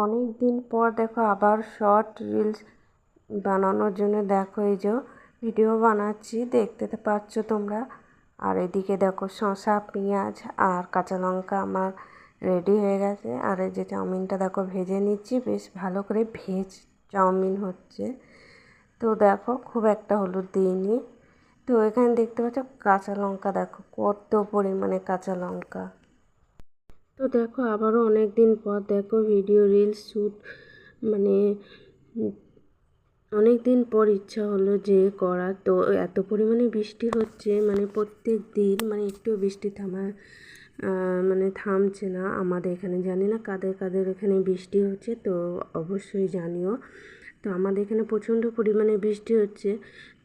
অনেক দিন পর দেখো আবার শর্ট রিলস বানানোর জন্য দেখো এই যে ভিডিও বানাচ্ছি, দেখতে তো পাচ্ছ তোমরা। আর এদিকে দেখো শসা, পেঁয়াজ আর কাঁচা লঙ্কা আমার রেডি হয়ে গেছে। আর এই যে চাউমিনটা দেখো ভেজে নিচ্ছি, বেশ ভালো করে ভেজ চাউমিন হচ্ছে। তো দেখো খুব একটা হলুদ দিইনি। তো এখানে দেখতে পাচ্ছ কাঁচা লঙ্কা, দেখো কত পরিমাণে কাঁচা লঙ্কা। তো দেখো আবারও অনেক দিন পর দেখো ভিডিও রিলস শ্যুট মানে অনেক দিন পর ইচ্ছা হলো যে করার। তো এত পরিমাণে বৃষ্টি হচ্ছে, মানে প্রত্যেক দিন মানে একটু বৃষ্টি থামছে না আমাদের এখানে। জানি না কাদের কাদের এখানে বৃষ্টি হচ্ছে, তো অবশ্যই জানিও। তো আমাদের এখানে প্রচণ্ড পরিমাণে বৃষ্টি হচ্ছে।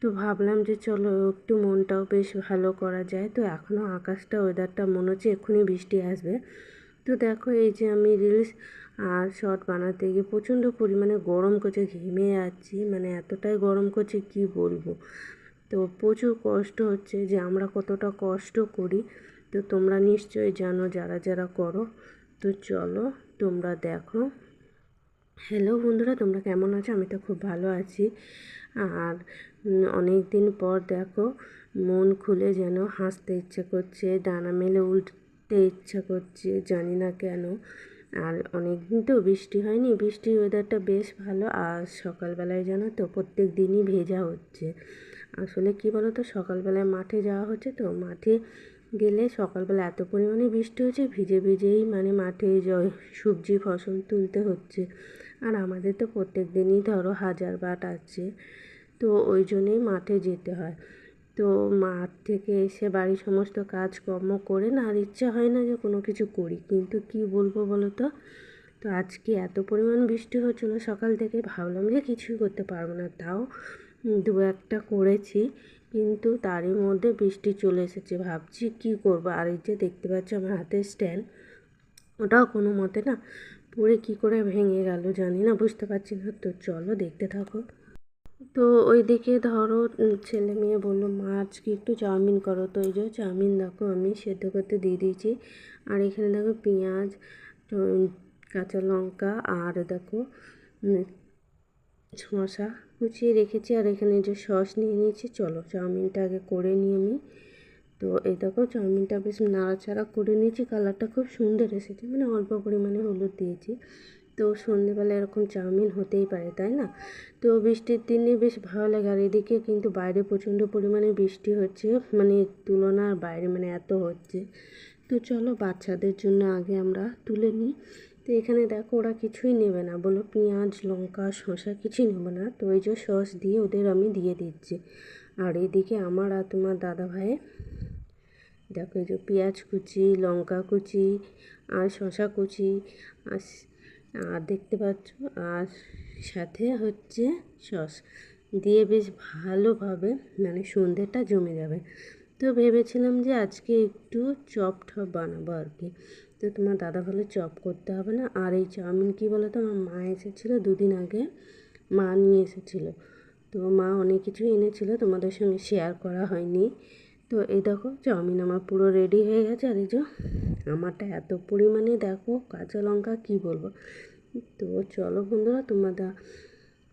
তো ভাবলাম যে চলো একটু মনটাও বেশ ভালো করা যায়। তো এখনও আকাশটা ওয়েদারটা মনে হচ্ছে এক্ষুনি বৃষ্টি আসবে। তো দেখো এই যে আমি রিলস আর শর্ট বানাতে গিয়ে প্রচণ্ড পরিমাণে গরম করছে, ঘেমে যাচ্ছি, মানে এতটাই গরম করছে কি বলবো। তো প্রচুর কষ্ট হচ্ছে, যে আমরা কতটা কষ্ট করি তো তোমরা নিশ্চয়ই জানো যারা যারা করো। তো চলো তোমরা দেখো। হ্যালো বন্ধুরা, তোমরা কেমন আছো? আমি তো খুব ভালো আছি। আর অনেক দিন পর দেখো মন খুলে যেন হাসতে ইচ্ছে করছে, ডানা মেলে উঠতে ইচ্ছা করছে, জানি না কেন। আর অনেক দিন তো বৃষ্টি হয়নি, বৃষ্টির ওয়েদারটা বেশ ভালো। আর সকালবেলায় জানো তো প্রত্যেক দিনই ভেজা হচ্ছে। আসলে কি বলো তো, সকালবেলায় মাঠে যাওয়া হচ্ছে, তো মাঠে গেলে সকালবেলা এত পরিমাণে বৃষ্টি হচ্ছে, ভিজে ভিজেই মানে মাঠে সবজি ফসল তুলতে হচ্ছে। আর আমাদের তো প্রত্যেক দিনই ধরো হাজার বাট আছে, তো ওই জন্যেই মাঠে যেতে হয়। তো মাঠ থেকে এসে বাড়ির সমস্ত কাজকর্ম করে না আর ইচ্ছা হয় না যে কোনো কিছু করি, কিন্তু কি বলবো বলো তো। তো আজকে এত পরিমাণ বৃষ্টি হচ্ছিলো সকাল থেকে, ভাবলাম যে কিছুই করতে পারবো না, তাও দু একটা করেছি। কিন্তু তারই মধ্যে বৃষ্টি চলে এসেছে, ভাবছি কি করবো। আর এই যে দেখতে পাচ্ছি আমার হাতে স্ট্যান্ড, ওটাও কোনো মতে না পড়ে কী করে ভেঙে গেল জানি না, বুঝতে পারছি না। তো চলো দেখতে থাকো। তো ওইদিকে ধরো ছেলে মেয়ে বললো মা আজকে একটু চাউমিন করো। তো এই যে চাউমিন দেখো আমি সেদ্ধ করতে দিয়ে দিয়েছি। আর এখানে দেখো পেঁয়াজ, কাঁচা লঙ্কা আর দেখো শসা কুচিয়ে রেখেছি। আর এখানে যে সস নিয়ে নিয়েছি, চলো চাউমিনটা আগে করে নিই আমি। তো এই দেখো চাউমিনটা বেশ নাড়াচাড়া করে নিয়েছি, কালারটা খুব সুন্দর এসেছে, মানে অল্প পরিমাণে হলুদ দিয়েছি। তো সন্ধেবেলা এরকম চাউমিন হতেই পারে, তাই না? তো বৃষ্টির দিনে বেশ ভালো লাগে। আর এদিকে কিন্তু বাইরে প্রচণ্ড পরিমাণে বৃষ্টি হচ্ছে, মানে তুলনার বাইরে, মানে এত হচ্ছে। তো চলো বাচ্চাদের জন্য আগে আমরা তুলে নিই। তো এখানে দেখো ওরা কিছুই নেবে না, বলো পেঁয়াজ লঙ্কা শসা কিছুই নেবে না। তো এই যে সস দিয়ে ওদের আমি দিয়ে দিচ্ছি। আর এদিকে আমার আর তোমার দাদা ভাই দেখো এই যে পেঁয়াজ কুচি, লঙ্কা কুচি আর শসা কুচি আর আর দেখতে পাচ্ছ, আর সাথে হচ্ছে সস দিয়ে বেশ ভালোভাবে মানে সন্ধ্যেটা জমে যাবে। তো ভেবেছিলাম যে আজকে একটু চপ টপ বানাবো আর কি। তো তোমার দাদা বলে চপ করতে হবে না। আর এই চাউমিন কী বলো তো, আমার মা এসেছিলো দুদিন আগে, মা নিয়ে এসেছিলো। তো মা অনেক কিছু এনেছিলো, তোমাদের সঙ্গে শেয়ার করা হয়নি। তো এই দেখো চাউমিন আমার পুরো রেডি হয়ে গেছে। আর এই যে আমারটা এত পরিমাণে দেখো কাঁচা লঙ্কা কী বলবো। তো চলো বন্ধুরা, তোমাদের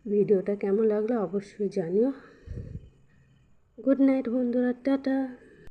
ভিডিওটা কেমন লাগলো অবশ্যই জানিও। গুড নাইট বন্ধুরা, টাটা।